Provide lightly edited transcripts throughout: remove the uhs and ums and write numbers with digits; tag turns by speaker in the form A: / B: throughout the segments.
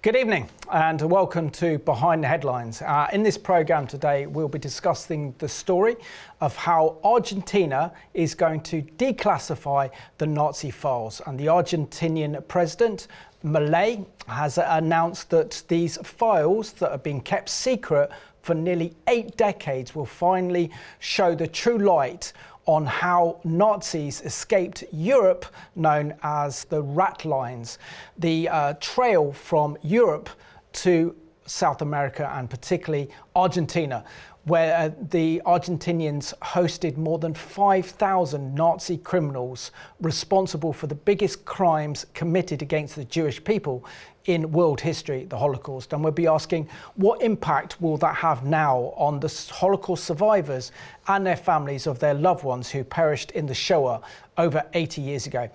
A: Good evening and welcome to Behind the Headlines. In this programme today we'll be discussing the story of how Argentina is going to declassify the Nazi files, and the Argentinian President Milei has announced that these files that have been kept secret for nearly 8 decades will finally show the true light on how Nazis escaped Europe, known as the Ratlines, the trail from Europe to South America and particularly Argentina, where the Argentinians hosted more than 5,000 Nazi criminals responsible for the biggest crimes committed against the Jewish people in world history, the Holocaust. And we'll be asking, what impact will that have now on the Holocaust survivors and their families of their loved ones who perished in the Shoah over 80 years ago?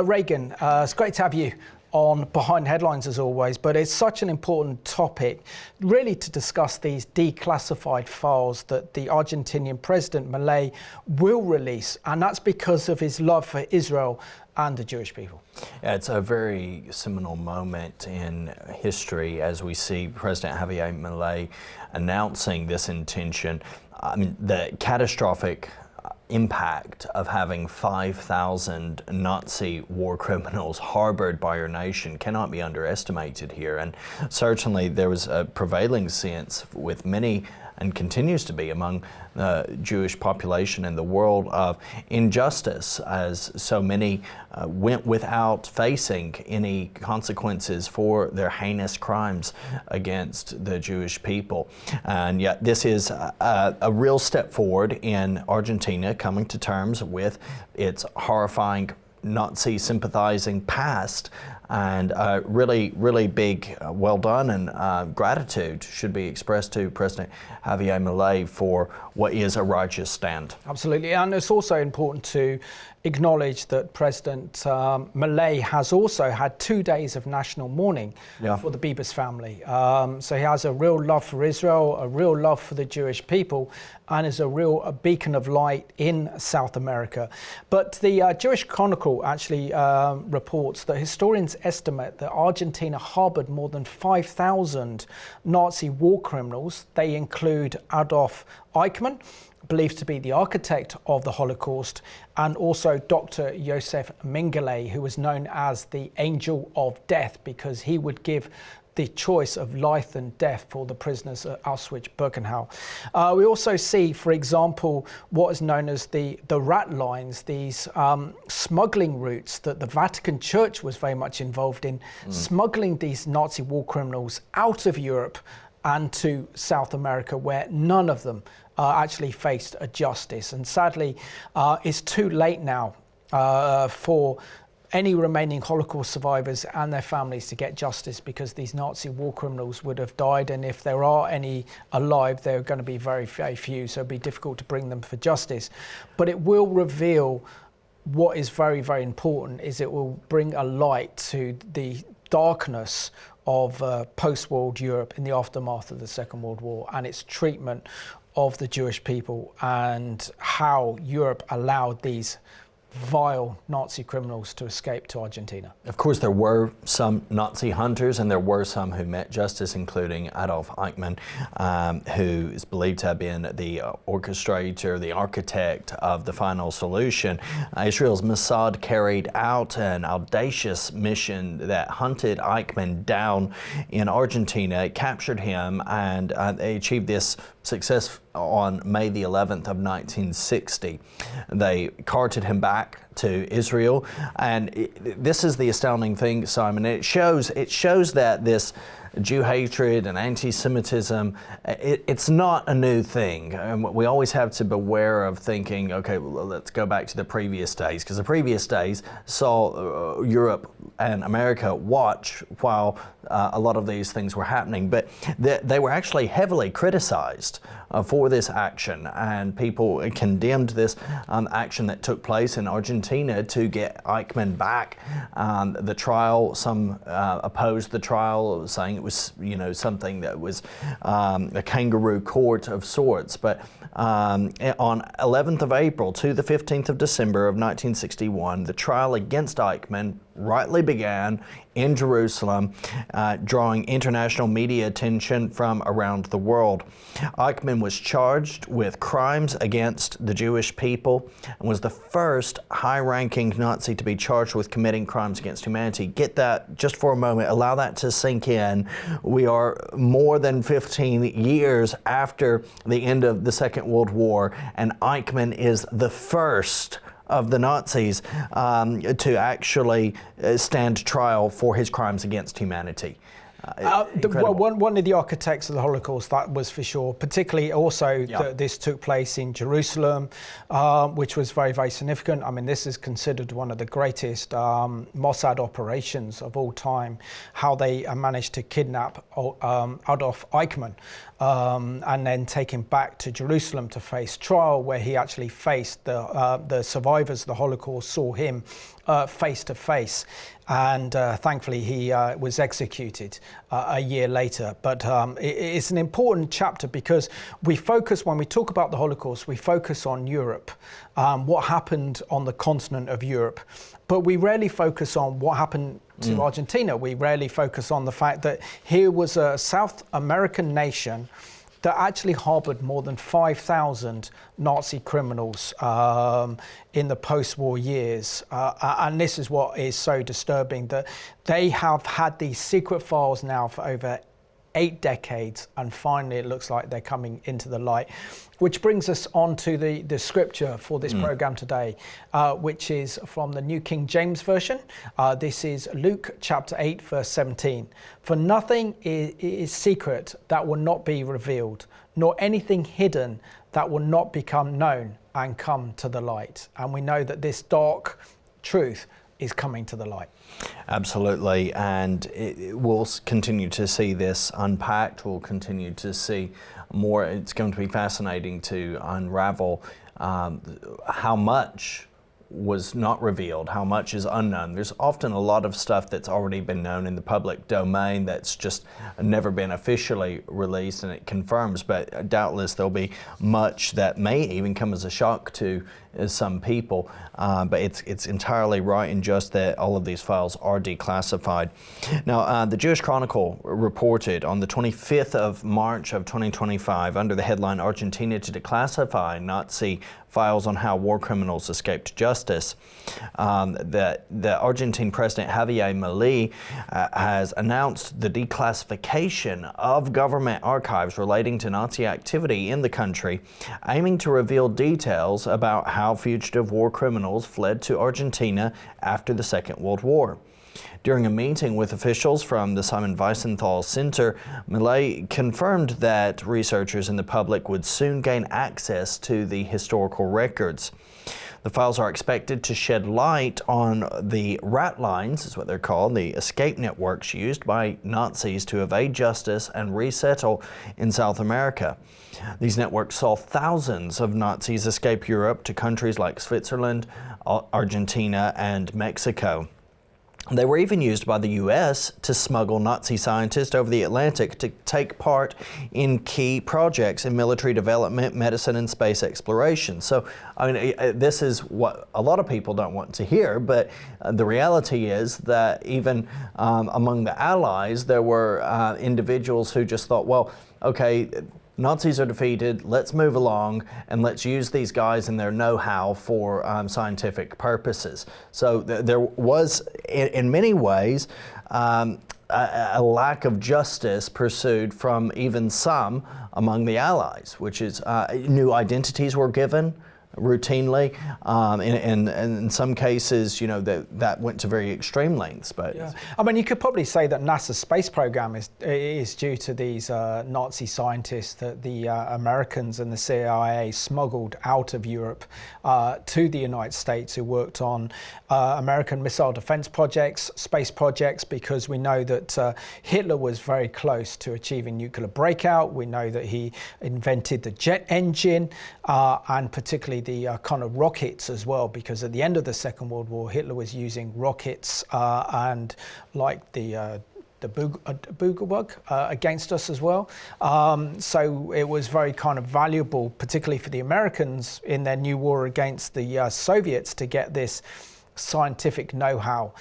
A: Regan, it's great to have you on Behind Headlines as always, but it's such an important topic really to discuss these declassified files that the Argentinian President Milei will release, and that's because of his love for Israel and the Jewish people.
B: Yeah, it's a very seminal moment in history as we see President Javier Milei announcing this intention. I mean, the catastrophic impact of having 5,000 Nazi war criminals harbored by our nation cannot be underestimated here. And certainly there was a prevailing sense with many, and continues to be among the Jewish population in the world, of injustice, as so many went without facing any consequences for their heinous crimes against the Jewish people. And yet this is a real step forward in Argentina coming to terms with its horrifying Nazi sympathizing past, and really big well done and gratitude should be expressed to President Javier Milei for what is a righteous stand.
A: Absolutely, and it's also important to acknowledge that President Milei has also had 2 days of national mourning for the Bibas family. So he has a real love for Israel, a real love for the Jewish people, and is a real beacon of light in South America. But the Jewish Chronicle actually reports that historians estimate that Argentina harboured more than 5,000 Nazi war criminals. They include Adolf Eichmann, believed to be the architect of the Holocaust, and also Dr. Josef Mengele, who was known as the Angel of Death because he would give the choice of life and death for the prisoners at Auschwitz-Birkenau. We also see, for example, what is known as the Ratlines, these smuggling routes that the Vatican Church was very much involved in, smuggling these Nazi war criminals out of Europe and to South America, where none of them actually faced a justice. And sadly, it's too late now for any remaining Holocaust survivors and their families to get justice, because these Nazi war criminals would have died, and if there are any alive, they're going to be very, very few, so it'd be difficult to bring them for justice. But it will reveal what is very, very important, is it will bring a light to the darkness of post-war Europe in the aftermath of the Second World War and its treatment of the Jewish people, and how Europe allowed these vile Nazi criminals to escape to Argentina.
B: Of course, there were some Nazi hunters, and there were some who met justice, including Adolf Eichmann, who is believed to have been the orchestrator, the architect of the final solution. Israel's Mossad carried out an audacious mission that hunted Eichmann down in Argentina, captured him, and they achieved this success on May the 11th of 1960. They carted him back to Israel, and this is the astounding thing, Simon. It shows that this Jew hatred and anti-Semitism, it's not a new thing. And we always have to beware of thinking, okay, well, let's go back to the previous days, because the previous days saw Europe and America watch while a lot of these things were happening. But they were actually heavily criticized for this action, and people condemned this action that took place in Argentina to get Eichmann back. The trial, some opposed the trial, saying it was, something that was a kangaroo court of sorts. But on 11th of April to the 15th of December of 1961, the trial against Eichmann rightly began in Jerusalem, drawing international media attention from around the world. Eichmann was charged with crimes against the Jewish people and was the first high-ranking Nazi to be charged with committing crimes against humanity. Get that just for a moment. Allow that to sink in. We are more than 15 years after the end of the Second World War, and Eichmann is the first of the Nazis to actually stand trial for his crimes against humanity.
A: One of the architects of the Holocaust, that was for sure, particularly also this took place in Jerusalem, which was very, very significant. I mean, this is considered one of the greatest Mossad operations of all time, how they managed to kidnap Adolf Eichmann and then take him back to Jerusalem to face trial, where he actually faced the survivors of the Holocaust, saw him face to face. And thankfully he was executed a year later. But it's an important chapter because when we talk about the Holocaust, we focus on Europe, what happened on the continent of Europe. But we rarely focus on what happened to Argentina. We rarely focus on the fact that here was a South American nation that actually harbored more than 5,000 Nazi criminals in the post-war years. And this is what is so disturbing, that they have had these secret files now for over 8 decades, and finally it looks like they're coming into the light. Which brings us on to the scripture for this program today, which is from the New King James Version. This is Luke chapter 8, verse 17. For nothing is secret that will not be revealed, nor anything hidden that will not become known and come to the light. And we know that this dark truth is coming to the light.
B: Absolutely, and we'll continue to see this unpacked. We'll continue to see more. It's going to be fascinating to unravel how much was not revealed, how much is unknown. There's often a lot of stuff that's already been known in the public domain that's just never been officially released, and it confirms, but doubtless there'll be much that may even come as a shock to some people, but it's entirely right and just that all of these files are declassified. Now, the Jewish Chronicle reported on the 25th of March of 2025 under the headline "Argentina to declassify Nazi files on how war criminals escaped justice," that the Argentine President Javier Milei has announced the declassification of government archives relating to Nazi activity in the country, aiming to reveal details about how fugitive war criminals fled to Argentina after the Second World War. During a meeting with officials from the Simon Wiesenthal Center, Milei confirmed that researchers and the public would soon gain access to the historical records. The files are expected to shed light on the Ratlines, is what they're called, the escape networks used by Nazis to evade justice and resettle in South America. These networks saw thousands of Nazis escape Europe to countries like Switzerland, Argentina, and Mexico. They were even used by the U.S. to smuggle Nazi scientists over the Atlantic to take part in key projects in military development, medicine, and space exploration. So, I mean, this is what a lot of people don't want to hear, but the reality is that even among the Allies, there were individuals who just thought, well, okay, Nazis are defeated, let's move along and let's use these guys and their know-how for scientific purposes. So there was, in many ways, a lack of justice pursued from even some among the Allies, which is new identities were given routinely. In some cases, you know, that went to very extreme lengths. But
A: yeah. I mean, you could probably say that NASA's space program is due to these Nazi scientists that the Americans and the CIA smuggled out of Europe to the United States, who worked on American missile defense projects, space projects, because we know that Hitler was very close to achieving nuclear breakout. We know that he invented the jet engine and particularly the kind of rockets as well, because at the end of the Second World War, Hitler was using rockets and like the Boogaloo against us as well. So it was very kind of valuable, particularly for the Americans in their new war against the Soviets, to get this scientific know-how.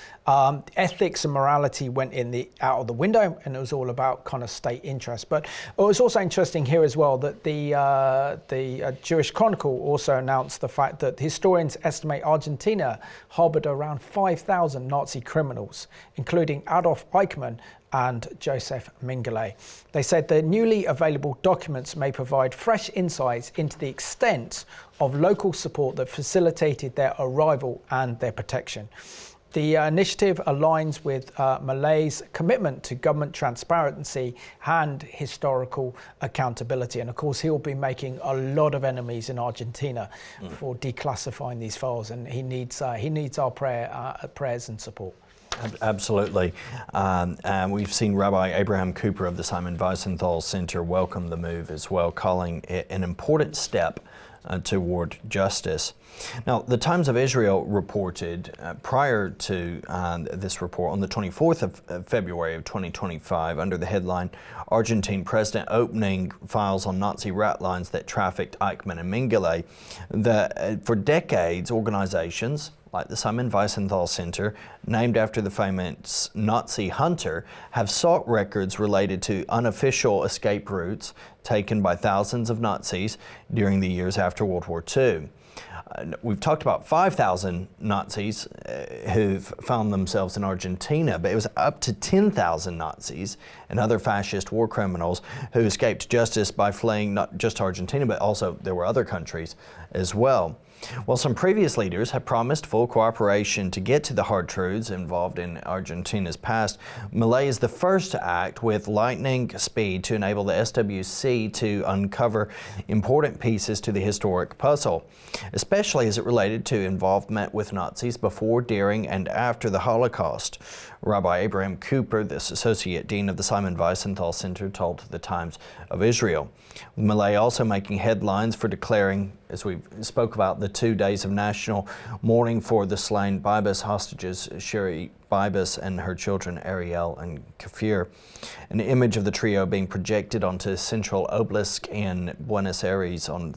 A: Ethics and morality went out of the window, and it was all about kind of state interest. But it was also interesting here as well that the Jewish Chronicle also announced the fact that historians estimate Argentina harbored around 5,000 Nazi criminals, including Adolf Eichmann and Josef Mengele. They said the newly available documents may provide fresh insights into the extent of local support that facilitated their arrival and their protection. The initiative aligns with Milei's commitment to government transparency and historical accountability. And of course, he'll be making a lot of enemies in Argentina for declassifying these files, and he needs our prayers and support.
B: Absolutely. And we've seen Rabbi Abraham Cooper of the Simon Wiesenthal Center welcome the move as well, calling it an important step toward justice. Now, the Times of Israel reported prior to this report on the 24th of February of 2025 under the headline, Argentine President Opening Files on Nazi Ratlines That Trafficked Eichmann and Mengele, that for decades organizations like the Simon Wiesenthal Center, named after the famous Nazi hunter, have sought records related to unofficial escape routes taken by thousands of Nazis during the years after World War II. We've talked about 5,000 Nazis who've found themselves in Argentina, but it was up to 10,000 Nazis and other fascist war criminals who escaped justice by fleeing not just Argentina, but also there were other countries as well. While some previous leaders have promised full cooperation to get to the hard truths involved in Argentina's past, Milei is the first to act with lightning speed to enable the SWC to uncover important pieces to the historic puzzle, especially as it related to involvement with Nazis before, during, and after the Holocaust. Rabbi Abraham Cooper, the Associate Dean of the Simon Wiesenthal Center, told the Times of Israel. Milei also making headlines for declaring, as we spoke about, the 2 days of national mourning for the slain Bibas hostages, Sherry Bibas and her children Ariel and Kafir. An image of the trio being projected onto Central Obelisk in Buenos Aires on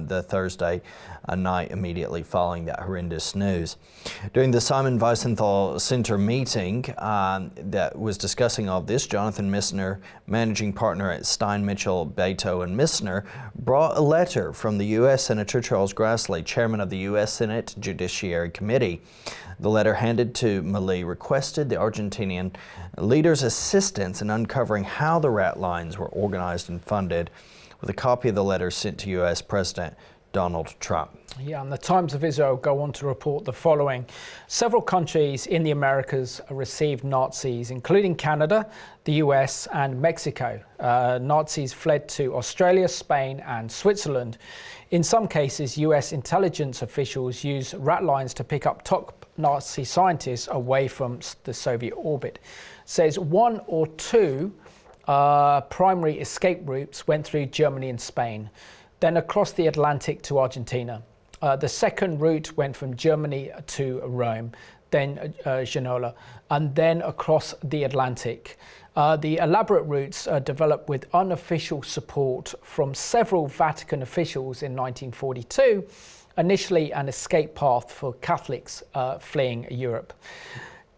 B: the Thursday night immediately following that horrendous news. During the Simon Wiesenthal Center meeting that was discussing all this, Jonathan Missner, managing partner at Stein, Mitchell, Beto and Missner, brought a letter from the U.S. Senator Charles Grassley, chairman of the U.S. Senate Judiciary Committee. The letter handed to Milei requested the Argentinian leader's assistance in uncovering how the Ratlines were organized and funded, with a copy of the letter sent to U.S. President Donald Trump.
A: Yeah, and the Times of Israel go on to report the following. Several countries in the Americas received Nazis, including Canada, the US and Mexico. Nazis fled to Australia, Spain and Switzerland. In some cases, US intelligence officials used Ratlines to pick up top Nazi scientists away from the Soviet orbit. Says one or two primary escape routes went through Germany and Spain, then across the Atlantic to Argentina. The second route went from Germany to Rome, then Genoa, and then across the Atlantic. The elaborate routes developed with unofficial support from several Vatican officials in 1942, initially an escape path for Catholics fleeing Europe.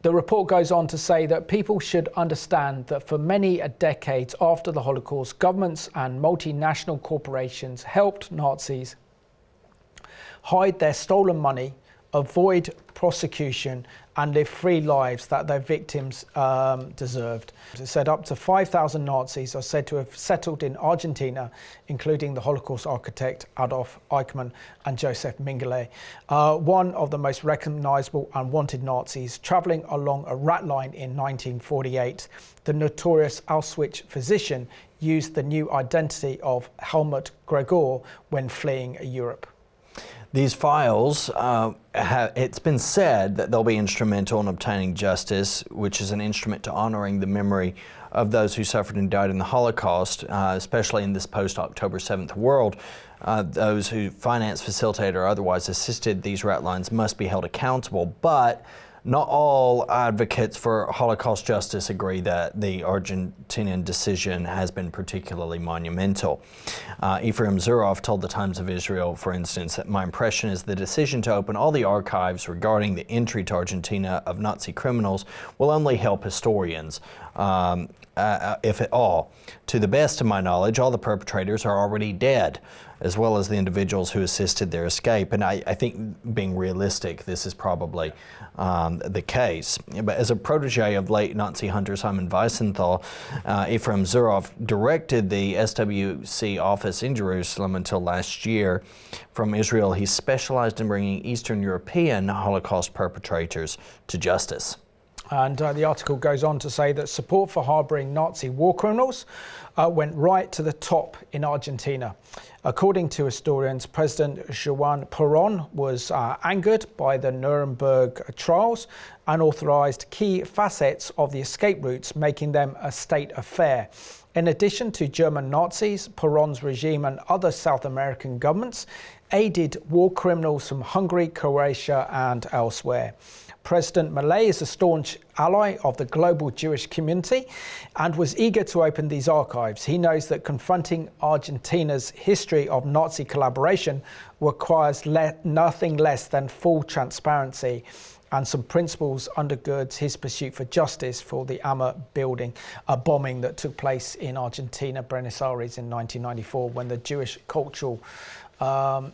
A: The report goes on to say that people should understand that for many decades after the Holocaust, governments and multinational corporations helped Nazis hide their stolen money, avoid prosecution, and live free lives that their victims deserved. It said up to 5,000 Nazis are said to have settled in Argentina, including the Holocaust architect Adolf Eichmann and Josef Mengele. One of the most recognizable and wanted Nazis, traveling along a rat line in 1948, the notorious Auschwitz physician used the new identity of Helmut Gregor when fleeing Europe.
B: These files, it's been said that they'll be instrumental in obtaining justice, which is an instrument to honoring the memory of those who suffered and died in the Holocaust, especially in this post-October 7th world. Those who financed, facilitated, or otherwise assisted these Ratlines must be held accountable. But not all advocates for Holocaust justice agree that the Argentinian decision has been particularly monumental. Ephraim Zuroff told the Times of Israel, for instance, that my impression is the decision to open all the archives regarding the entry to Argentina of Nazi criminals will only help historians, if at all. To the best of my knowledge, all the perpetrators are already dead, as well as the individuals who assisted their escape. And I think, being realistic, this is probably the case. But as a protege of late Nazi hunter Simon Wiesenthal, Ephraim Zuroff directed the SWC office in Jerusalem until last year. From Israel, he specialized in bringing Eastern European Holocaust perpetrators to justice.
A: And the article goes on to say that support for harbouring Nazi war criminals went right to the top in Argentina. According to historians, President Juan Perón was angered by the Nuremberg trials and authorised key facets of the escape routes, making them a state affair. In addition to German Nazis, Perón's regime and other South American governments aided war criminals from Hungary, Croatia and elsewhere. President Milei is a staunch ally of the global Jewish community and was eager to open these archives. He knows that confronting Argentina's history of Nazi collaboration requires nothing less than full transparency, and some principles undergirds his pursuit for justice for the AMA building, a bombing that took place in Argentina, Buenos Aires in 1994, when the Jewish Cultural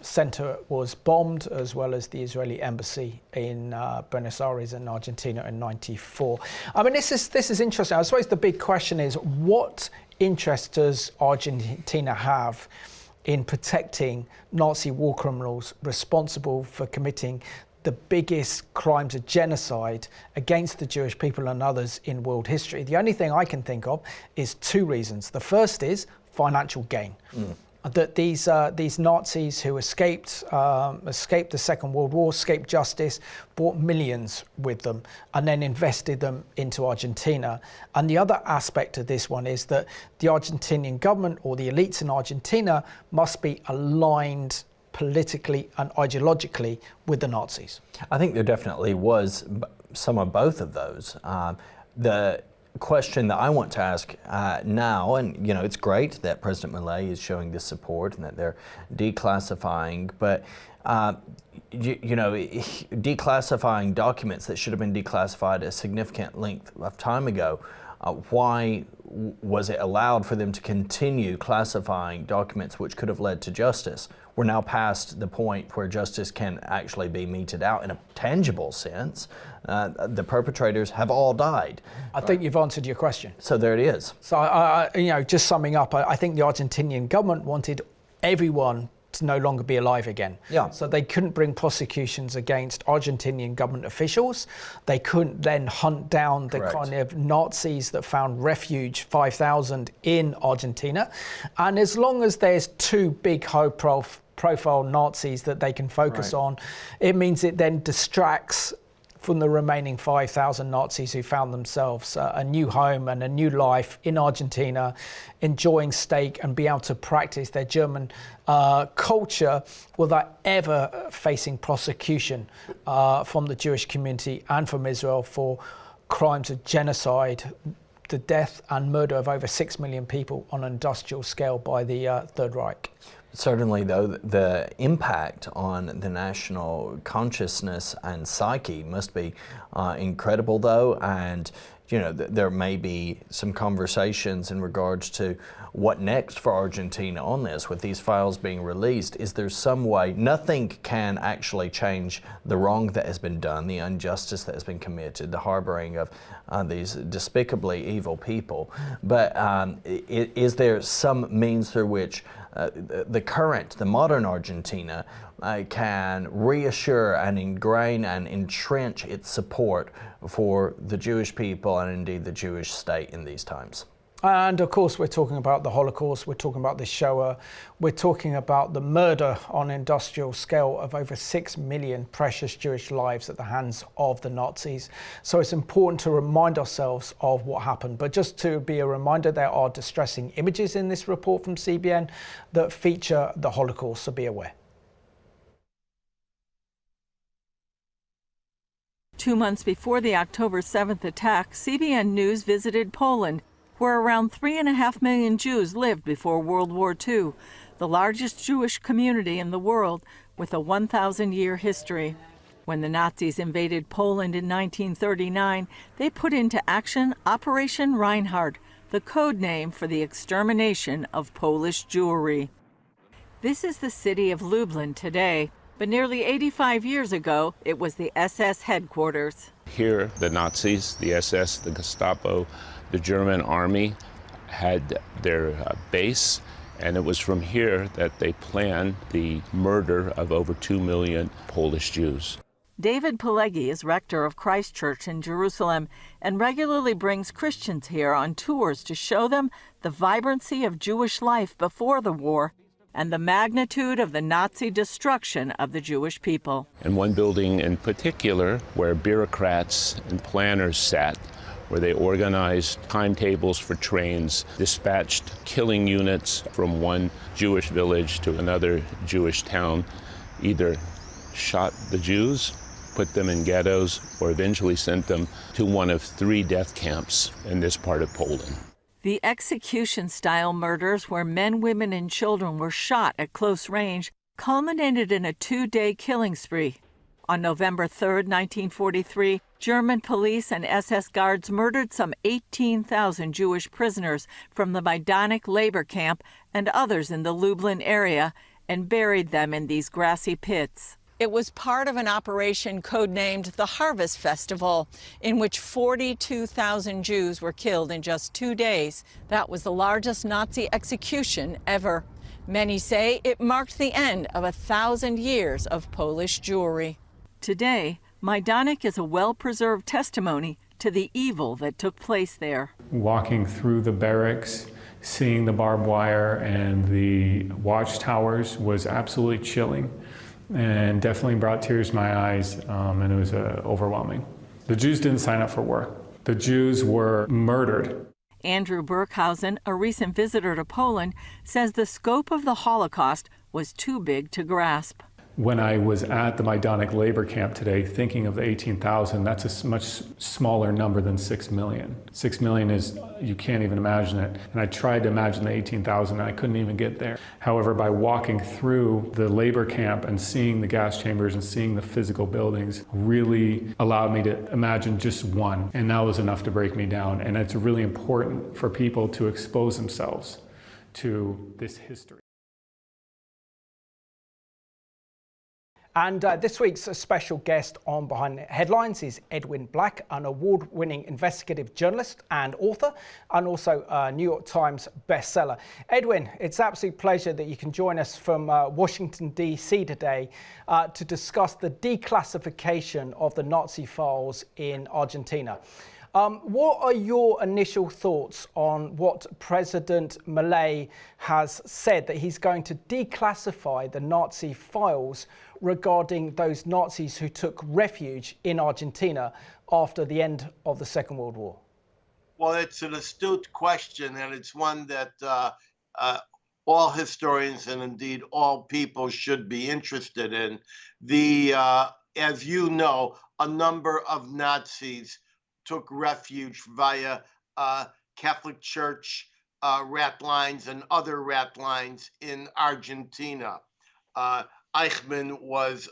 A: Center was bombed, as well as the Israeli embassy in Buenos Aires in Argentina in 94. I mean, this is interesting. I suppose the big question is, what interest does Argentina have in protecting Nazi war criminals responsible for committing the biggest crimes of genocide against the Jewish people and others in world history? The only thing I can think of is two reasons. The first is financial gain. That these Nazis who escaped the Second World War, escaped justice, brought millions with them and then invested them into Argentina. And the other aspect of this one is that the Argentinian government, or the elites in Argentina, must be aligned politically and ideologically with the Nazis.
B: I think there definitely was some of both of those. The question that I want to ask now, and it's great that President Milei is showing this support and that they're declassifying, but declassifying documents that should have been declassified a significant length of time ago, why was it allowed for them to continue classifying documents which could have led to justice? We're now past the point where justice can actually be meted out in a tangible sense. The perpetrators have all died.
A: I think you've answered your question.
B: So there it is.
A: So, just summing up, I think the Argentinian government wanted everyone to no longer be alive again.
B: Yeah.
A: So they couldn't bring prosecutions against Argentinian government officials. They couldn't then hunt down the kind of Nazis that found refuge, 5,000 in Argentina. And as long as there's two big high-profile Nazis that they can focus on, it means it then distracts from the remaining 5,000 Nazis who found themselves a new home and a new life in Argentina, enjoying steak and be able to practice their German culture without ever facing prosecution from the Jewish community and from Israel for crimes of genocide, the death and murder of over 6 million people on an industrial scale by the Third Reich.
B: Certainly, though, the impact on the national consciousness and psyche must be incredible, though, and there may be some conversations in regards to what next for Argentina on this, with these files being released. Is there some way? Nothing can actually change the wrong that has been done, the injustice that has been committed, the harboring of these despicably evil people. But is there some means through which the modern Argentina can reassure and ingrain and entrench its support for the Jewish people and indeed the Jewish state in these times?
A: And of course, we're talking about the Holocaust, we're talking about the Shoah, we're talking about the murder on industrial scale of over 6 million precious Jewish lives at the hands of the Nazis. So it's important to remind ourselves of what happened. But just to be a reminder, there are distressing images in this report from CBN that feature the Holocaust, so be aware.
C: 2 months before the October 7th attack, CBN News visited Poland, where around 3.5 million Jews lived before World War II, the largest Jewish community in the world with a 1,000-year history. When the Nazis invaded Poland in 1939, they put into action Operation Reinhard, the code name for the extermination of Polish Jewry. This is the city of Lublin today, but nearly 85 years ago, it was the SS headquarters.
D: Here, the Nazis, the SS, the Gestapo, the German army had their base, and it was from here that they planned the murder of over 2 million Polish Jews.
C: David Pileggi is rector of Christ Church in Jerusalem and regularly brings Christians here on tours to show them the vibrancy of Jewish life before the war and the magnitude of the Nazi destruction of the Jewish people.
D: And one building in particular where bureaucrats and planners sat, where they organized timetables for trains, dispatched killing units from one Jewish village to another Jewish town, either shot the Jews, put them in ghettos, or eventually sent them to one of 3 death camps in this part of Poland.
C: The execution-style murders where men, women, and children were shot at close range culminated in a 2-day killing spree. On November 3, 1943, German police and SS guards murdered some 18,000 Jewish prisoners from the Majdanek labor camp and others in the Lublin area and buried them in these grassy pits. It was part of an operation codenamed the Harvest Festival, in which 42,000 Jews were killed in just 2 days. That was the largest Nazi execution ever. Many say it marked the end of 1,000 years of Polish Jewry. Today, Majdanek is a well-preserved testimony to the evil that took place there.
E: Walking through the barracks, seeing the barbed wire and the watchtowers was absolutely chilling, and definitely brought tears to my eyes, and it was overwhelming. The Jews didn't sign up for war. The Jews were murdered.
C: Andrew Burkhausen, a recent visitor to Poland, says the scope of the Holocaust was too big to grasp.
E: When I was at the Majdanek labor camp today, thinking of the 18,000, that's a much smaller number than 6 million. 6 million is, you can't even imagine it. And I tried to imagine the 18,000 and I couldn't even get there. However, by walking through the labor camp and seeing the gas chambers and seeing the physical buildings really allowed me to imagine just one. And that was enough to break me down. And it's really important for people to expose themselves to this history.
A: And this week's special guest on Behind the Headlines is Edwin Black, an award-winning investigative journalist and author, and also a New York Times bestseller. Edwin, it's an absolute pleasure that you can join us from Washington, D.C. today to discuss the declassification of the Nazi files in Argentina. What are your initial thoughts on what President Milei has said, that he's going to declassify the Nazi files regarding those Nazis who took refuge in Argentina after the end of the Second World War?
F: Well, it's an astute question, and it's one that all historians and indeed all people should be interested in. As you know, a number of Nazis took refuge via Catholic Church Ratlines and other Ratlines in Argentina. Eichmann was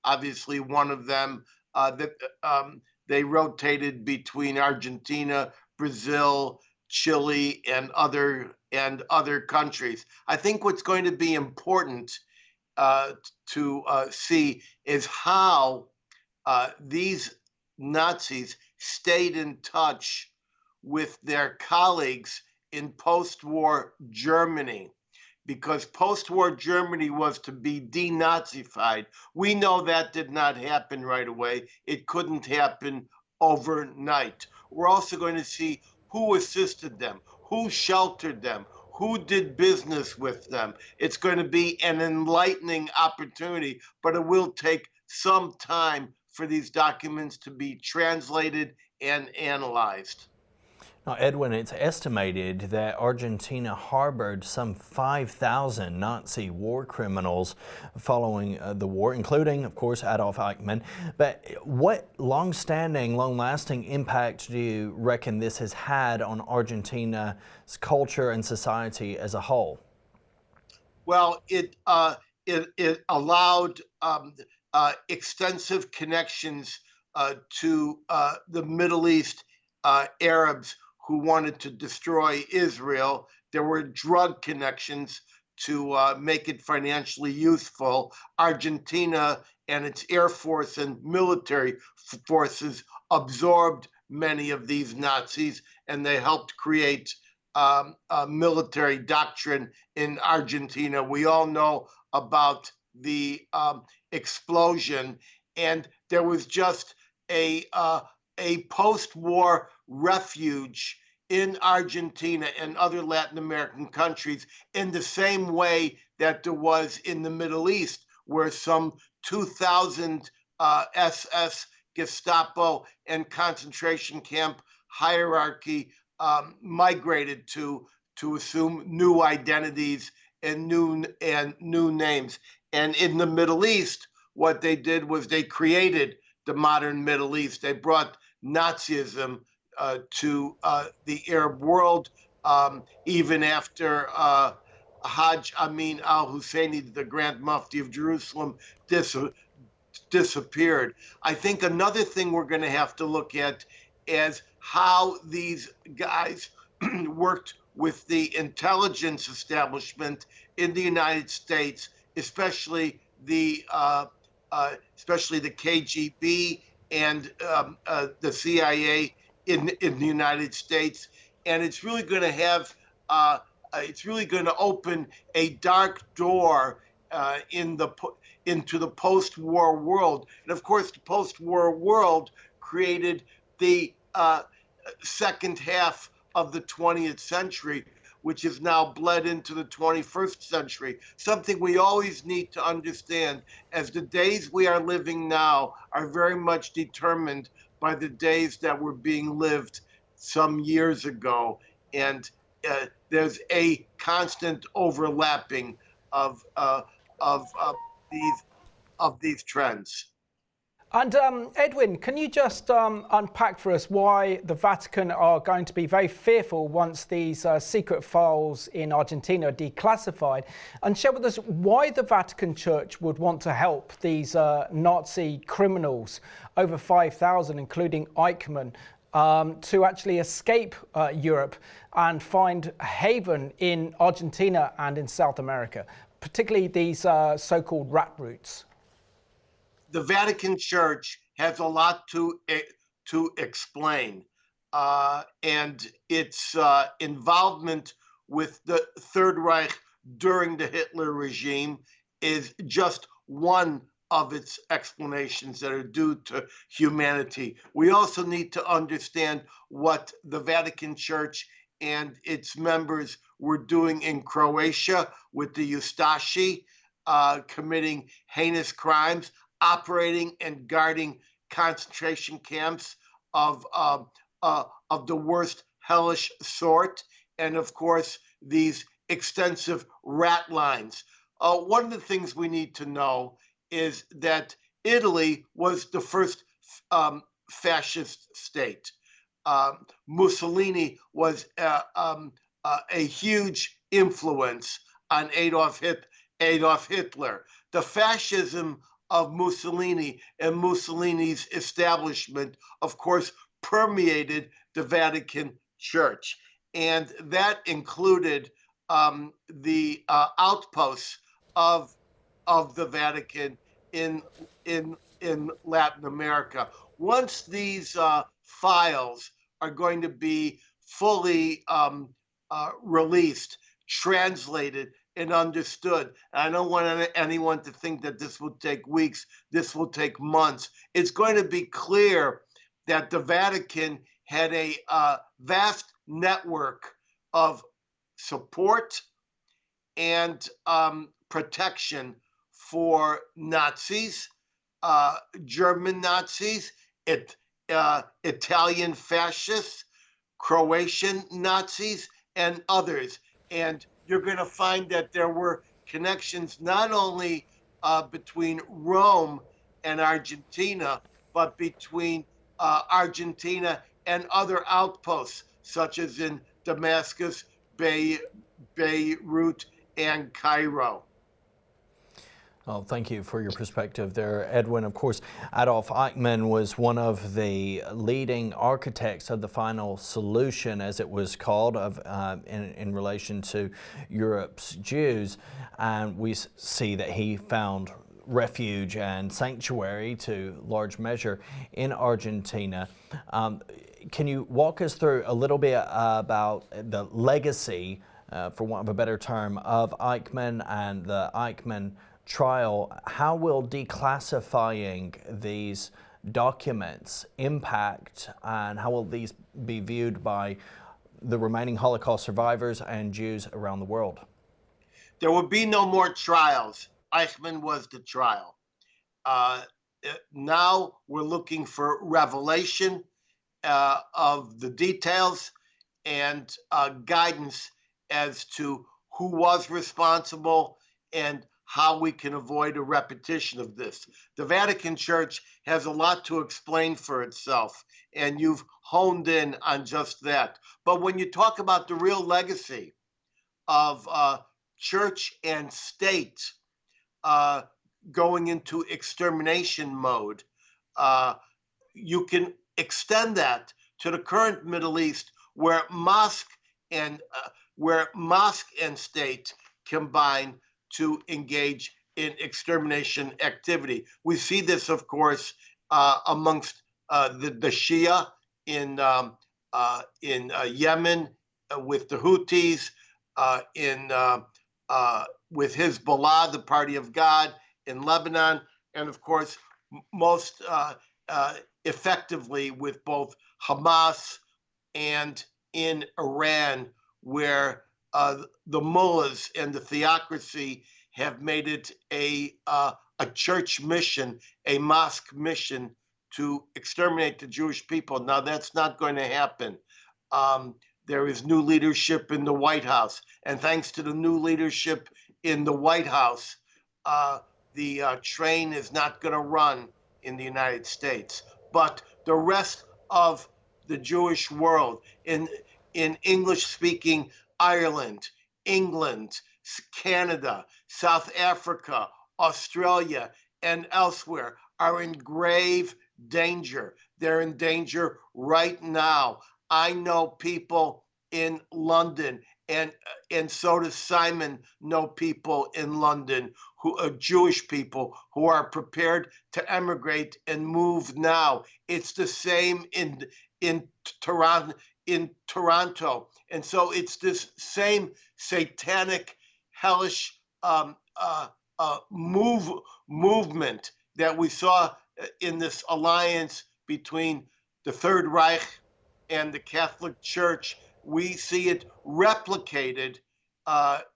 F: obviously one of them. They rotated between Argentina, Brazil, Chile, and other countries. I think what's going to be important to see is how these Nazis stayed in touch with their colleagues in post-war Germany, because post-war Germany was to be denazified. We know that did not happen right away. It couldn't happen overnight. We're also going to see who assisted them, who sheltered them, who did business with them. It's going to be an enlightening opportunity, but it will take some time for these documents to be translated and analyzed.
B: Now, Edwin, it's estimated that Argentina harbored some 5,000 Nazi war criminals following the war, including, of course, Adolf Eichmann. But what long-lasting impact do you reckon this has had on Argentina's culture and society as a whole?
F: Well, it allowed extensive connections to the Middle East Arabs who wanted to destroy Israel. There were drug connections to make it financially useful. Argentina and its air force and military forces absorbed many of these Nazis, and they helped create a military doctrine in Argentina. We all know about the explosion, and there was just a post-war refuge in Argentina and other Latin American countries in the same way that there was in the Middle East, where some 2,000 SS, Gestapo, and concentration camp hierarchy migrated to assume new identities and new names. And in the Middle East, what they did was they created the modern Middle East. They brought Nazism to the Arab world, even after Hajj Amin al-Husseini, the Grand Mufti of Jerusalem, disappeared. I think another thing we're going to have to look at is how these guys worked with the intelligence establishment in the United States, especially the KGB and the CIA in the United States, and it's really going to have it's really going to open a dark door into the post-war world. And of course, the post-war world created the second half of the 20th century, which has now bled into the 21st century. Something we always need to understand, as the days we are living now are very much determined by the days that were being lived some years ago. And there's a constant overlapping of these trends.
A: And Edwin, can you just unpack for us why the Vatican are going to be very fearful once these secret files in Argentina are declassified, and share with us why the Vatican Church would want to help these Nazi criminals, over 5,000, including Eichmann, to actually escape Europe and find haven in Argentina and in South America, particularly these so-called rat routes?
F: The Vatican Church has a lot to explain, and its involvement with the Third Reich during the Hitler regime is just one of its explanations that are due to humanity. We also need to understand what the Vatican Church and its members were doing in Croatia with the Ustashi, committing heinous crimes, operating and guarding concentration camps of the worst hellish sort, and of course these extensive ratlines. One of the things we need to know is that Italy was the first fascist state. Mussolini was a huge influence on Adolf Hitler. The fascism of Mussolini and Mussolini's establishment, of course, permeated the Vatican Church, and that included the outposts of the Vatican in Latin America. Once these files are going to be fully released, translated, and understood, I don't want anyone to think that this will take weeks, this will take months. It's going to be clear that the Vatican had a vast network of support and protection for Nazis, German Nazis, Italian fascists, Croatian Nazis, and others. And you're going to find that there were connections not only between Rome and Argentina, but between Argentina and other outposts, such as in Damascus, Beirut, and Cairo.
B: Well, thank you for your perspective there, Edwin. Of course, Adolf Eichmann was one of the leading architects of the final solution, as it was called, in relation to Europe's Jews. And we see that he found refuge and sanctuary to large measure in Argentina. Can you walk us through a little bit about the legacy, for want of a better term, of Eichmann and the Eichmann trial? How will declassifying these documents impact, and how will these be viewed by the remaining Holocaust survivors and Jews around the world?
F: There will be no more trials. Eichmann was the trial. Now we're looking for revelation of the details and guidance as to who was responsible and how we can avoid a repetition of this. The Vatican Church has a lot to explain for itself, and you've honed in on just that. But when you talk about the real legacy of church and state going into extermination mode, you can extend that to the current Middle East, where mosque and state combine to engage in extermination activity. We see this, of course, amongst the Shia in Yemen with the Houthis, with Hezbollah, the Party of God, in Lebanon, and of course, most effectively with both Hamas and in Iran, where the mullahs and the theocracy have made it a church mission, a mosque mission to exterminate the Jewish people. Now, that's not going to happen. There is new leadership in the White House. And thanks to the new leadership in the White House, the train is not going to run in the United States. But the rest of the Jewish world, in English-speaking Ireland, England, Canada, South Africa, Australia, and elsewhere, are in grave danger. They're in danger right now. I know people in London, and so does Simon know people in London, who are Jewish people who are prepared to emigrate and move now. It's the same in Toronto. And so it's this same satanic, hellish movement that we saw in this alliance between the Third Reich and the Catholic Church. We see it replicated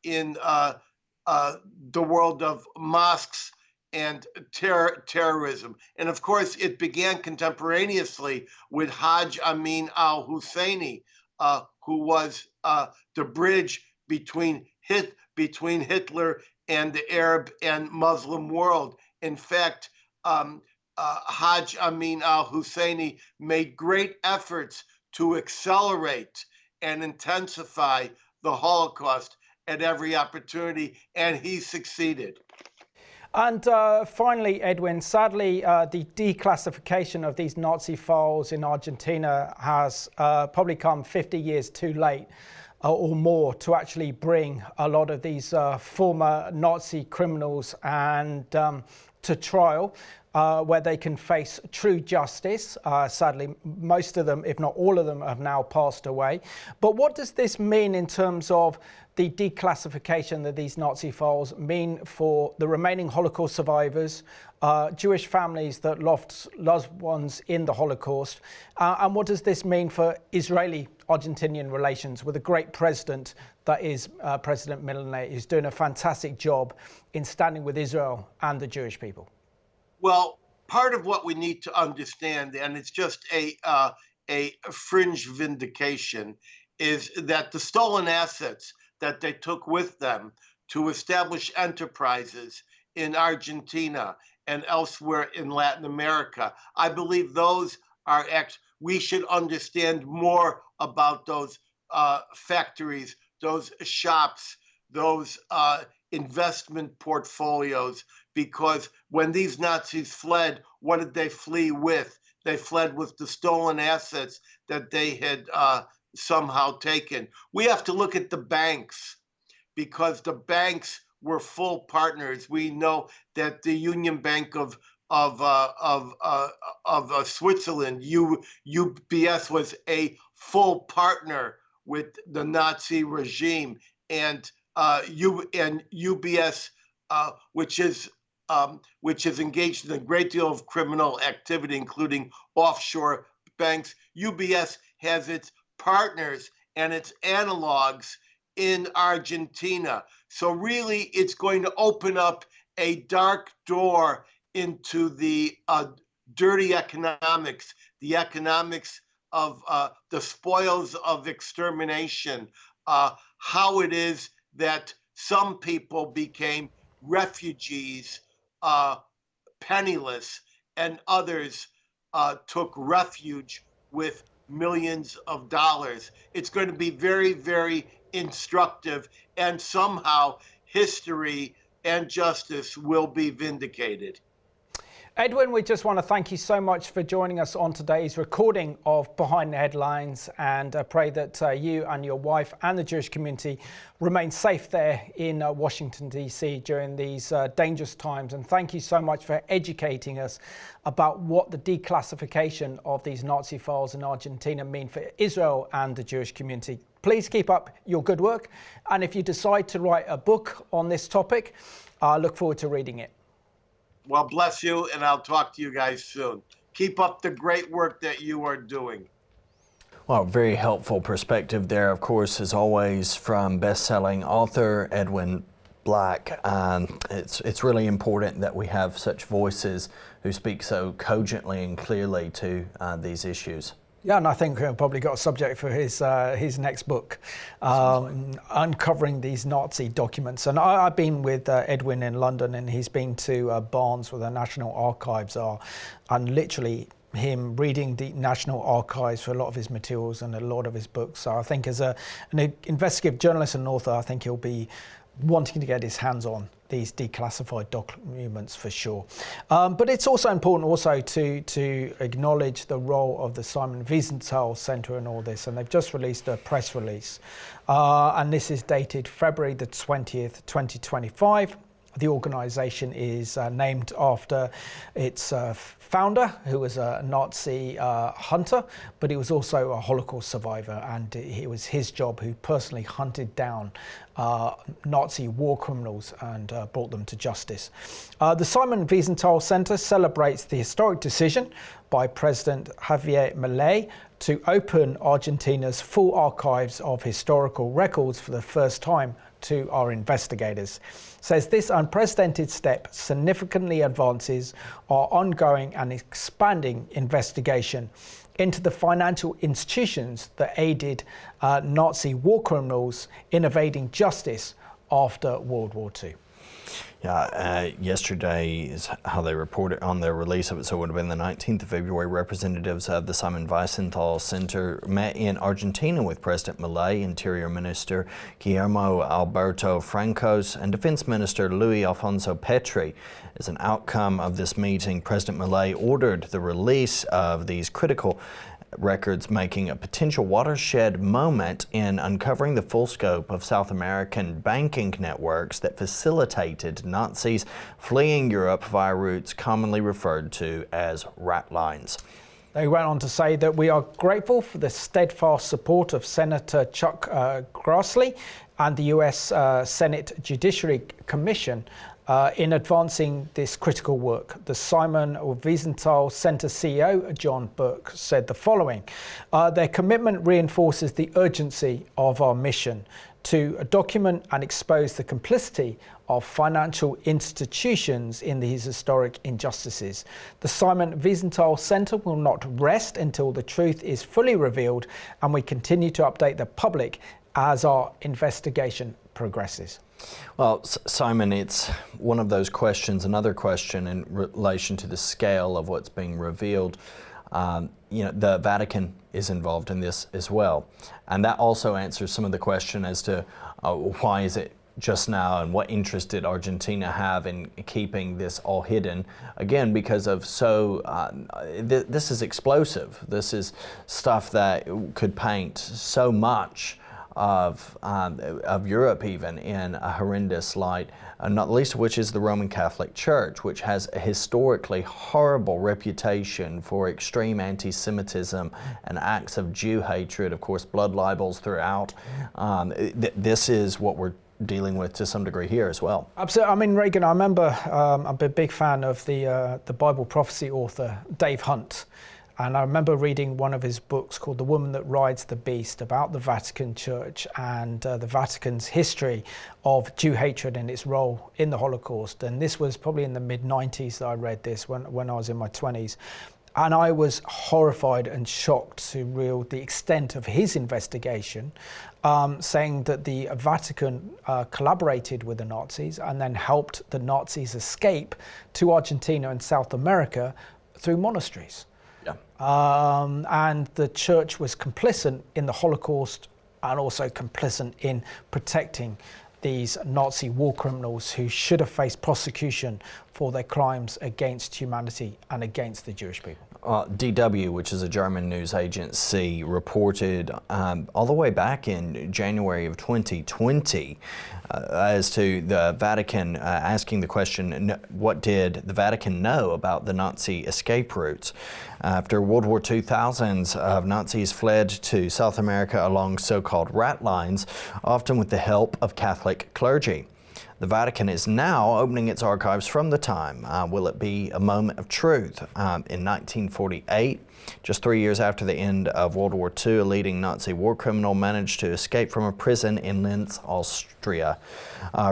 F: in the world of mosques and terrorism. And of course, it began contemporaneously with Hajj Amin al-Husseini, who was the bridge between Hitler and the Arab and Muslim world. In fact, Hajj Amin al-Husseini made great efforts to accelerate and intensify the Holocaust at every opportunity, and he succeeded.
A: And finally, Edwin, sadly, the declassification of these Nazi files in Argentina has probably come 50 years too late or more to actually bring a lot of these former Nazi criminals and to trial, where they can face true justice. Sadly, most of them, if not all of them, have now passed away. But what does this mean in terms of the declassification of these Nazi files mean for the remaining Holocaust survivors, Jewish families that lost loved ones in the Holocaust? And what does this mean for Israeli-Argentinian relations with a great president that is President Milei, who's doing a fantastic job in standing with Israel and the Jewish people?
F: Well, part of what we need to understand, and it's just a a fringe vindication, is that the stolen assets that they took with them to establish enterprises in Argentina and elsewhere in Latin America, I believe those are we should understand more about those factories, those shops, those investment portfolios, because when these Nazis fled, what did they flee with? They fled with the stolen assets that they had somehow taken. We have to look at the banks, because the banks were full partners. We know that the Union Bank of Switzerland, UBS, was a full partner with the Nazi regime, and UBS, which is engaged in a great deal of criminal activity, including offshore banks. UBS has its partners and its analogs in Argentina. So really, it's going to open up a dark door into the dirty economics, the economics of the spoils of extermination, how it is that some people became refugees, penniless, and others took refuge with millions of dollars. It's going to be very, very instructive, and somehow history and justice will be vindicated.
A: Edwin, we just want to thank you so much for joining us on today's recording of Behind the Headlines, and pray that you and your wife and the Jewish community remain safe there in Washington, D.C. during these dangerous times. And thank you so much for educating us about what the declassification of these Nazi files in Argentina mean for Israel and the Jewish community. Please keep up your good work. And if you decide to write a book on this topic, I look forward to reading it.
F: Well, bless you, and I'll talk to you guys soon. Keep up the great work that you are doing.
B: Well, very helpful perspective there, of course, as always, from best-selling author Edwin Black. It's really important that we have such voices who speak so cogently and clearly to these issues.
A: Yeah, and I think we've probably got a subject for his next book, uncovering these Nazi documents. And I've been with Edwin in London, and he's been to Barnes, where the National Archives are, and literally him reading the National Archives for a lot of his materials and a lot of his books. So I think as an investigative journalist and author, I think he'll be wanting to get his hands on these declassified documents for sure. But it's also important to acknowledge the role of the Simon Wiesenthal Centre in all this. And they've just released a press release. And this is dated February the 20th, 2025. The organisation is named after its founder, who was a Nazi hunter, but he was also a Holocaust survivor, and it was his job who personally hunted down Nazi war criminals and brought them to justice. The Simon Wiesenthal Centre celebrates the historic decision by President Javier Milei to open Argentina's full archives of historical records for the first time to our investigators. Says this unprecedented step significantly advances our ongoing and expanding investigation into the financial institutions that aided Nazi war criminals in evading justice after World War II.
B: Yeah, yesterday is how they reported on their release of it, so it would have been the 19th of February. Representatives of the Simon Wiesenthal Center met in Argentina with President Milei, Interior Minister Guillermo Alberto Francos, and Defense Minister Luis Alfonso Petri. As an outcome of this meeting, President Milei ordered the release of these critical records, making a potential watershed moment in uncovering the full scope of South American banking networks that facilitated Nazis fleeing Europe via routes commonly referred to as Ratlines.
A: They went on to say that we are grateful for the steadfast support of Senator Chuck Grassley and the U.S. Senate Judiciary Commission in advancing this critical work. The Simon Wiesenthal Center CEO, John Burke, said the following: their commitment reinforces the urgency of our mission to document and expose the complicity of financial institutions in these historic injustices. The Simon Wiesenthal Centre will not rest until the truth is fully revealed, and we continue to update the public as our investigation progresses.
B: Well, Simon, it's one of those questions, another question in relation to the scale of what's being revealed. The Vatican is involved in this as well. And that also answers some of the question as to why is it just now, and what interest did Argentina have in keeping this all hidden? Again, because of this is explosive. This is stuff that could paint so much of Europe even in a horrendous light, not least of which is the Roman Catholic Church, which has a historically horrible reputation for extreme anti-Semitism and acts of Jew hatred, of course blood libels throughout. This is what we're dealing with to some degree here as well.
A: Absolutely. I mean, Regan, I remember I'm a big fan of the Bible prophecy author Dave Hunt. And I remember reading one of his books called The Woman That Rides the Beast, about the Vatican Church and the Vatican's history of Jew hatred and its role in the Holocaust. And this was probably in the mid-90s that I read this, when I was in my 20s. And I was horrified and shocked to read the extent of his investigation, saying that the Vatican collaborated with the Nazis and then helped the Nazis escape to Argentina and South America through monasteries. And the church was complicit in the Holocaust and also complicit in protecting these Nazi war criminals who should have faced prosecution for their crimes against humanity and against the Jewish people.
B: DW, which is a German news agency, reported all the way back in January of 2020 as to the Vatican asking the question, what did the Vatican know about the Nazi escape routes? After World War II, thousands of Nazis fled to South America along so-called Ratlines, often with the help of Catholic clergy. The Vatican is now opening its archives from the time. Will it be a moment of truth? In 1948, just 3 years after the end of World War II, a leading Nazi war criminal managed to escape from a prison in Linz, Austria.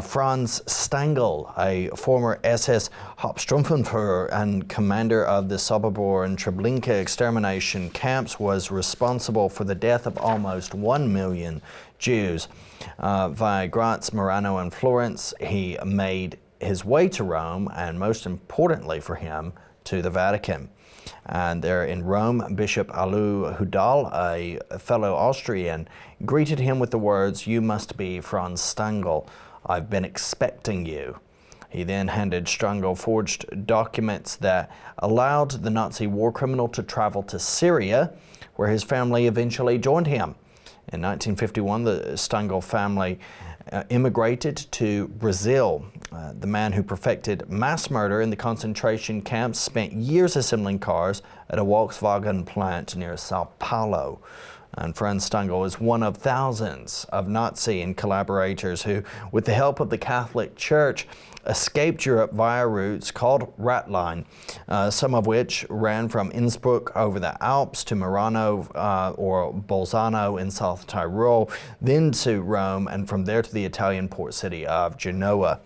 B: Franz Stangl, a former SS Hauptsturmführer and commander of the Sobibor and Treblinka extermination camps, was responsible for the death of almost 1 million Jews. Via Graz, Murano, and Florence, he made his way to Rome, and most importantly for him, to the Vatican. And there in Rome, Bishop Alu Hudal, a fellow Austrian, greeted him with the words, "You must be Franz Stangl. I've been expecting you." He then handed Stangl forged documents that allowed the Nazi war criminal to travel to Syria, where his family eventually joined him. In 1951, the Stangl family immigrated to Brazil. The man who perfected mass murder in the concentration camps spent years assembling cars at a Volkswagen plant near Sao Paulo. And Franz Stangl is one of thousands of Nazi and collaborators who, with the help of the Catholic Church, escaped Europe via routes called Ratline, some of which ran from Innsbruck over the Alps to Murano or Bolzano in South Tyrol, then to Rome, and from there to the Italian port city of Genoa.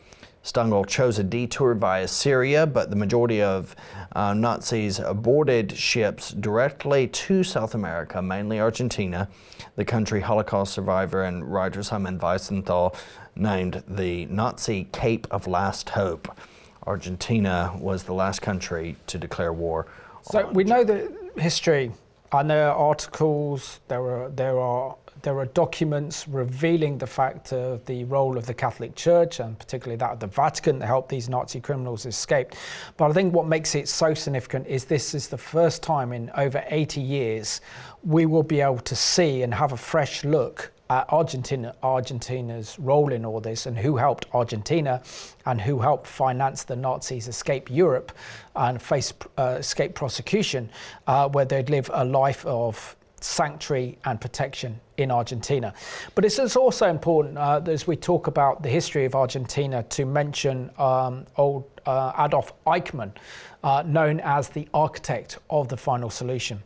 B: Stangl chose a detour via Syria, but the majority of Nazis boarded ships directly to South America, mainly Argentina. The country Holocaust survivor and writer Simon Wiesenthal named the Nazi Cape of Last Hope. Argentina was the last country to declare war.
A: So we know the history, and there are articles, there are documents revealing the fact of the role of the Catholic Church, and particularly that of the Vatican, to help these Nazi criminals escape. But I think what makes it so significant is this is the first time in over 80 years we will be able to see and have a fresh look at Argentina's role in all this, and who helped Argentina and who helped finance the Nazis escape Europe and face escape prosecution, where they'd live a life of sanctuary and protection in Argentina. But it's also important, as we talk about the history of Argentina, to mention old Adolf Eichmann, known as the architect of the final solution.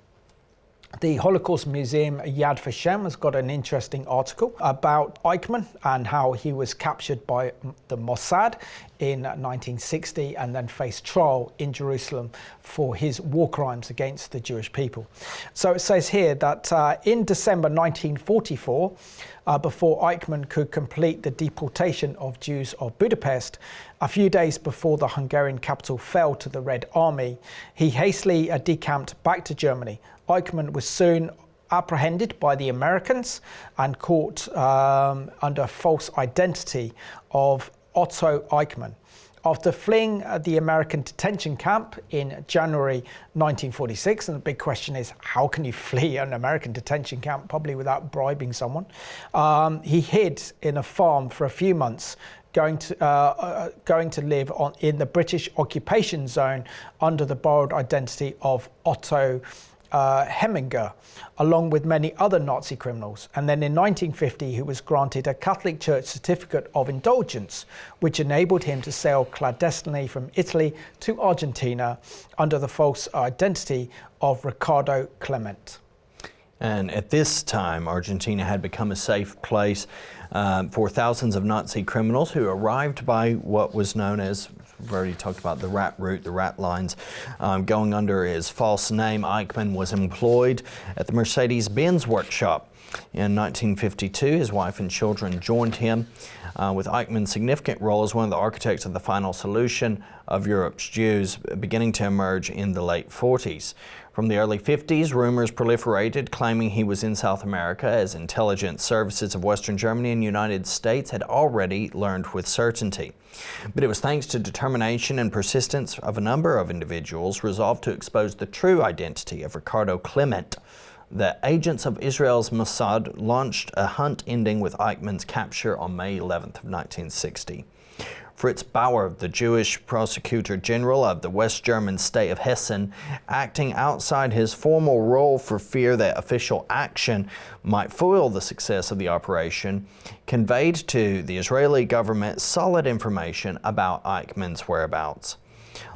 A: The Holocaust Museum Yad Vashem has got an interesting article about Eichmann and how he was captured by the Mossad in 1960 and then faced trial in Jerusalem for his war crimes against the Jewish people. So it says here that in December 1944, before Eichmann could complete the deportation of Jews of Budapest, a few days before the Hungarian capital fell to the Red Army, he hastily decamped back to Germany. Eichmann was soon apprehended by the Americans and caught under false identity of Otto Eichmann. After fleeing the American detention camp in January 1946, and the big question is, how can you flee an American detention camp? Probably without bribing someone. He hid in a farm for a few months, going to live in the British occupation zone under the borrowed identity of Otto Heminger, along with many other Nazi criminals. And then in 1950, he was granted a Catholic Church certificate of indulgence, which enabled him to sail clandestinely from Italy to Argentina under the false identity of Ricardo Clement.
B: And at this time, Argentina had become a safe place for thousands of Nazi criminals who arrived by what was known as, we've already talked about the rat route, the Ratlines. Going under his false name, Eichmann was employed at the Mercedes-Benz workshop. In 1952, his wife and children joined him, with Eichmann's significant role as one of the architects of the final solution of Europe's Jews beginning to emerge in the late 40s. From the early 50s, rumors proliferated claiming he was in South America, as intelligence services of Western Germany and United States had already learned with certainty. But it was thanks to determination and persistence of a number of individuals resolved to expose the true identity of Ricardo Clement that agents of Israel's Mossad launched a hunt ending with Eichmann's capture on May 11th of 1960. Fritz Bauer, the Jewish prosecutor general of the West German state of Hessen, acting outside his formal role for fear that official action might foil the success of the operation, conveyed to the Israeli government solid information about Eichmann's whereabouts.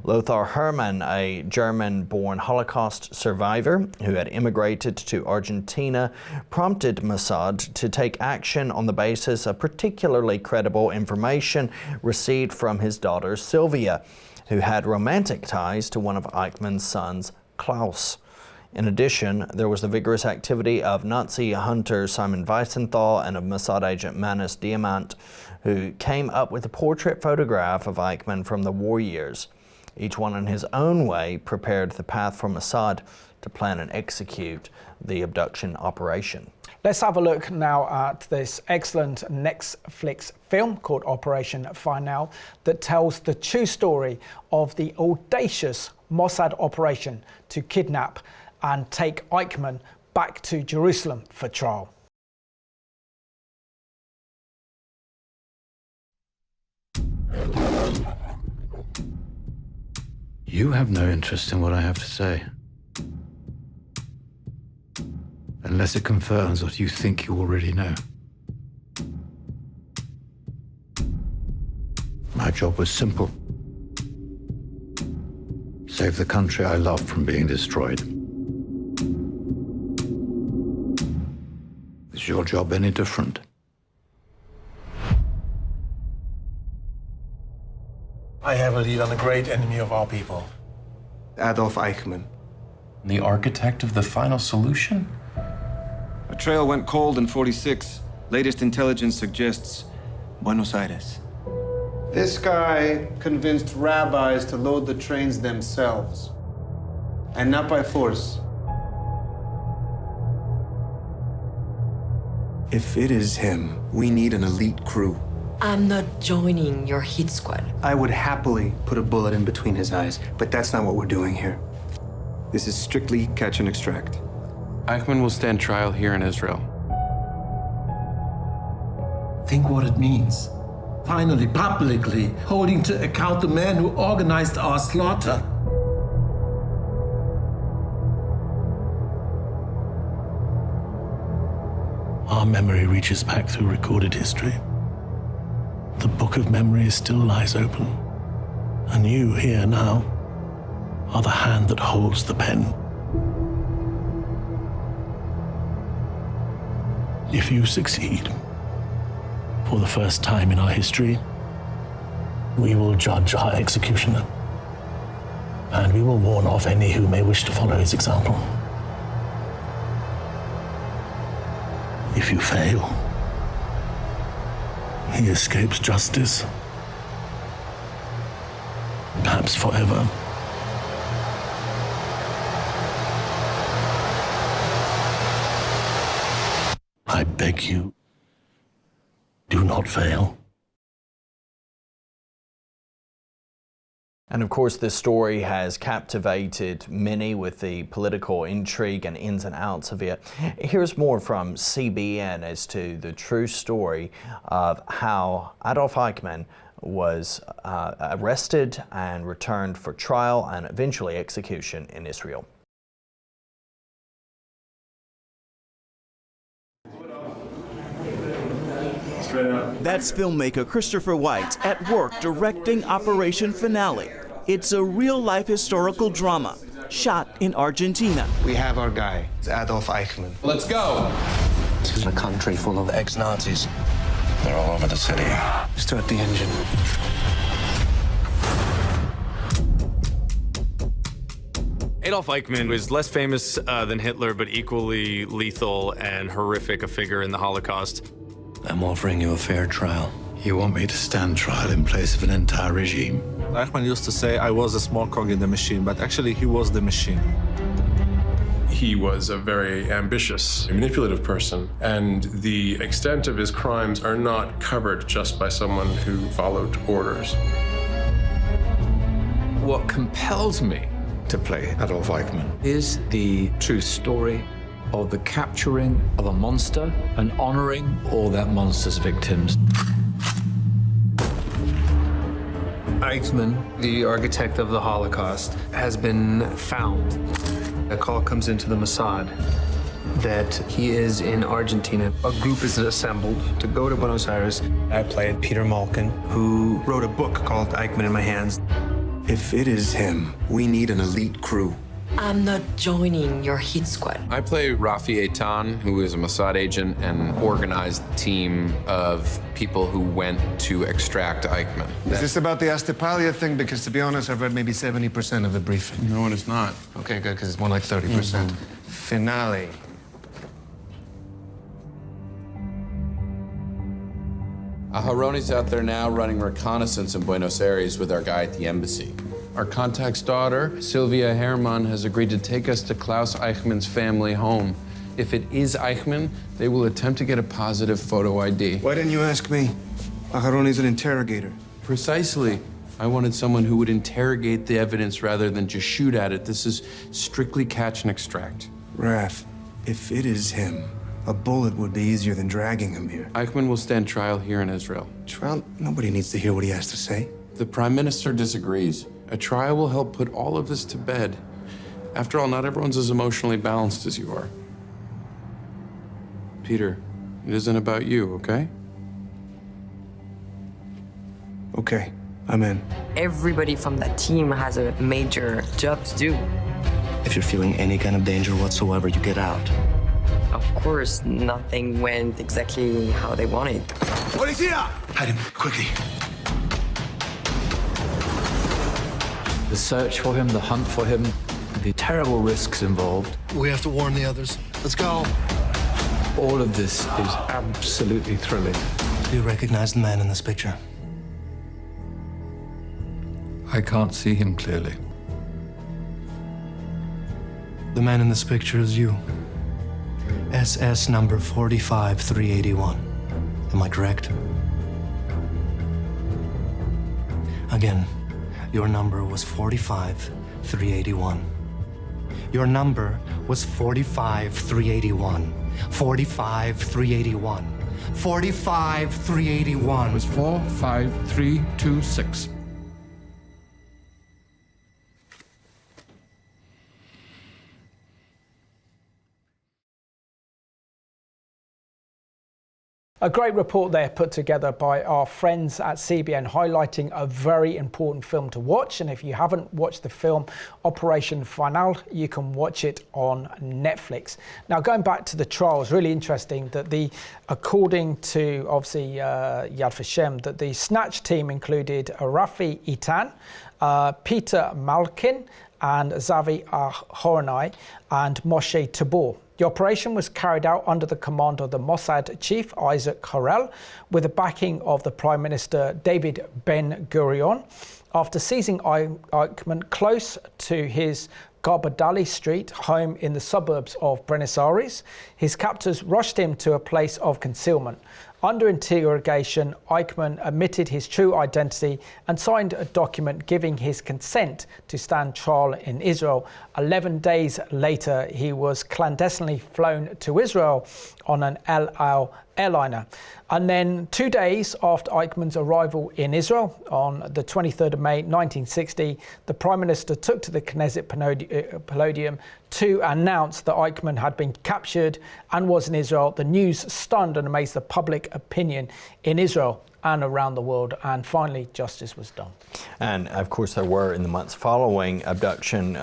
B: Lothar Hermann, a German-born Holocaust survivor who had immigrated to Argentina, prompted Mossad to take action on the basis of particularly credible information received from his daughter Sylvia, who had romantic ties to one of Eichmann's sons, Klaus. In addition, there was the vigorous activity of Nazi hunter Simon Wiesenthal and of Mossad agent Manus Diamant, who came up with a portrait photograph of Eichmann from the war years. Each one in his own way prepared the path for Mossad to plan and execute the abduction operation.
A: Let's have a look now at this excellent Netflix film called Operation Final that tells the true story of the audacious Mossad operation to kidnap and take Eichmann back to Jerusalem for trial.
G: You have no interest in what I have to say. Unless it confirms what you think you already know. My job was simple. Save the country I love from being destroyed. Is your job any different?
H: I have a lead on a great enemy of our people.
I: Adolf Eichmann.
J: The architect of the final solution?
I: A trail went cold in '46. Latest intelligence suggests Buenos Aires.
K: This guy convinced rabbis to load the trains themselves, and not by force.
I: If it is him, we need an elite crew.
L: I'm not joining your hit squad.
K: I would happily put a bullet in between his eyes, but that's not what we're doing here.
I: This is strictly catch and extract.
J: Eichmann will stand trial here in Israel.
H: Think what it means. Finally, publicly, holding to account the man who organized our slaughter. Our memory reaches back through recorded history. The book of memories still lies open. And you, here now, are the hand that holds the pen. If you succeed, for the first time in our history, we will judge our executioner, and we will warn off any who may wish to follow his example. If you fail, he escapes justice, perhaps forever. I beg you, do not fail.
B: And of course, this story has captivated many with the political intrigue and ins and outs of it. Here's more from CBN as to the true story of how Adolf Eichmann was arrested and returned for trial and eventually execution in Israel.
M: That's filmmaker Christopher White at work directing Operation Finale. It's a real-life historical drama shot in Argentina.
K: We have our guy, Adolf Eichmann.
J: Let's go!
N: This is a country full of ex-Nazis.
J: They're all over the city.
K: Start the engine.
O: Adolf Eichmann was less famous than Hitler, but equally lethal and horrific a figure in the Holocaust.
N: I'm offering you a fair trial.
G: You want me to stand trial in place of an entire regime?
P: Eichmann used to say I was a small cog in the machine, but actually he was the machine.
Q: He was a very ambitious, manipulative person, and the extent of his crimes are not covered just by someone who followed orders.
R: What compels me
G: To play Adolf Eichmann
R: is the true story of the capturing of a monster and honoring all that monster's victims.
K: Eichmann, the architect of the Holocaust, has been found. A call comes into the Mossad that he is in Argentina. A group is assembled to go to Buenos Aires. I played Peter Malkin, who wrote a book called Eichmann in My Hands.
I: If it is him, we need an elite crew.
L: I'm not joining your hit squad.
J: I play Rafi Eitan, who is a Mossad agent and organized a team of people who went to extract Eichmann.
K: Is this about the Astepalia thing? Because to be honest, I've read maybe 70% of the briefing.
J: No, it is not.
K: Okay, good, because it's more like 30%. Finale.
J: Aharoni's out there now running reconnaissance in Buenos Aires with our guy at the embassy. Our contact's daughter, Sylvia Herrmann, has agreed to take us to Klaus Eichmann's family home. If it is Eichmann, they will attempt to get a positive photo ID.
I: Why didn't you ask me? Aharoni's an interrogator.
J: Precisely. I wanted someone who would interrogate the evidence rather than just shoot at it. This is strictly catch and extract.
I: Raph, if it is him, a bullet would be easier than dragging him here.
J: Eichmann will stand trial here in Israel.
I: Trial? Nobody needs to hear what he has to say.
J: The Prime Minister disagrees. A trial will help put all of this to bed. After all, not everyone's as emotionally balanced as you are. Peter, it isn't about you, okay?
I: Okay, I'm in.
L: Everybody from that team has a major job to do.
N: If you're feeling any kind of danger whatsoever, you get out.
L: Of course, nothing went exactly how they wanted.
I: Policía! Hide him, quickly.
R: The search for him, the hunt for him, the terrible risks involved.
H: We have to warn the others. Let's go.
R: All of this is absolutely thrilling.
N: Do you recognize the man in this picture?
R: I can't see him clearly.
N: The man in this picture is you. SS number 45381. Am I correct? Again, your number was 45381. Your number was 45381. 45381. 45381.
R: It was 45326.
A: A great report there put together by our friends at CBN, highlighting a very important film to watch. And if you haven't watched the film Operation Final, you can watch it on Netflix. Now, going back to the trials, really interesting that according to obviously Yad Vashem, that the snatch team included Rafi Itan, Peter Malkin, and Zavi Horonai and Moshe Tabor. The operation was carried out under the command of the Mossad chief, Isaac Harel, with the backing of the Prime Minister David Ben-Gurion. After seizing Eichmann close to his Garbadali Street home in the suburbs of Buenos Aires, his captors rushed him to a place of concealment. Under interrogation, Eichmann admitted his true identity and signed a document giving his consent to stand trial in Israel. 11 days later, he was clandestinely flown to Israel on an El Al airliner. And then 2 days after Eichmann's arrival in Israel, on the 23rd of May 1960, the Prime Minister took to the Knesset podium to announce that Eichmann had been captured and was in Israel. The news stunned and amazed the public opinion in Israel and around the world, and finally justice was done.
B: And of course there were, in the months following abduction,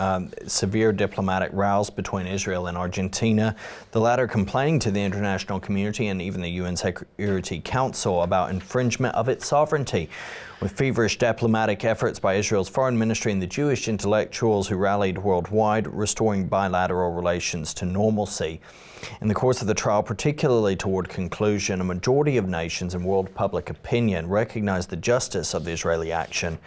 B: severe diplomatic rows between Israel and Argentina, the latter complaining to the international community and even the UN Security Council about infringement of its sovereignty. With feverish diplomatic efforts by Israel's foreign ministry and the Jewish intellectuals who rallied worldwide, restoring bilateral relations to normalcy. In the course of the trial, particularly toward conclusion, a majority of nations and world public opinion recognized the justice of the Israeli action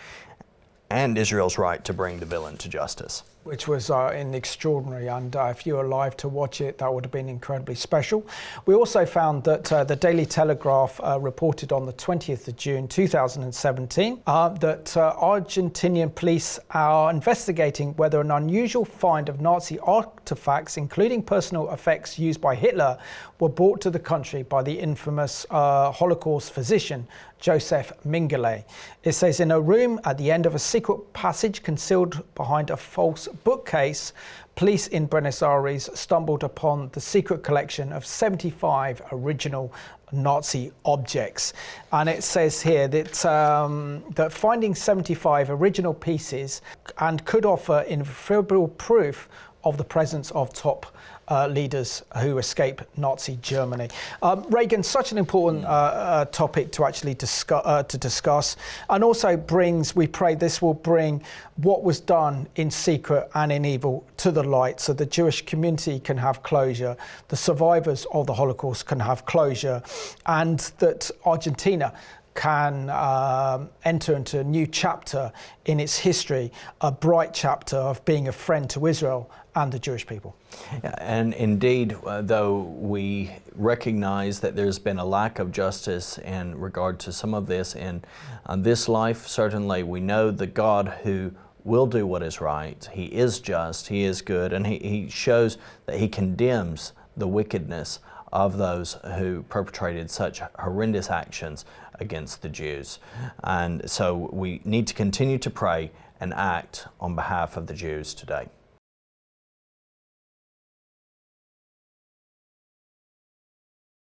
B: and Israel's right to bring the villain to justice.
A: Which was extraordinary, and if you were alive to watch it, that would have been incredibly special. We also found that the Daily Telegraph reported on the 20th of June 2017 that Argentinian police are investigating whether an unusual find of Nazi artifacts, including personal effects used by Hitler, were brought to the country by the infamous Holocaust physician Josef Mengele. It says, in a room at the end of a secret passage concealed behind a false bookcase, police in Buenos Aires stumbled upon the secret collection of 75 original Nazi objects. And it says here that, that finding 75 original pieces and could offer irrefutable proof of the presence of top leaders who escaped Nazi Germany. Regan, such an important topic to actually discuss, and also brings, we pray this will bring what was done in secret and in evil to the light, so the Jewish community can have closure, the survivors of the Holocaust can have closure, and that Argentina can enter into a new chapter in its history, a bright chapter of being a friend to Israel and the Jewish people.
B: Yeah, and indeed, though we recognize that there's been a lack of justice in regard to some of this in this life, certainly we know the God who will do what is right. He is just, he is good, and he shows that he condemns the wickedness of those who perpetrated such horrendous actions against the Jews. And so we need to continue to pray and act on behalf of the Jews today.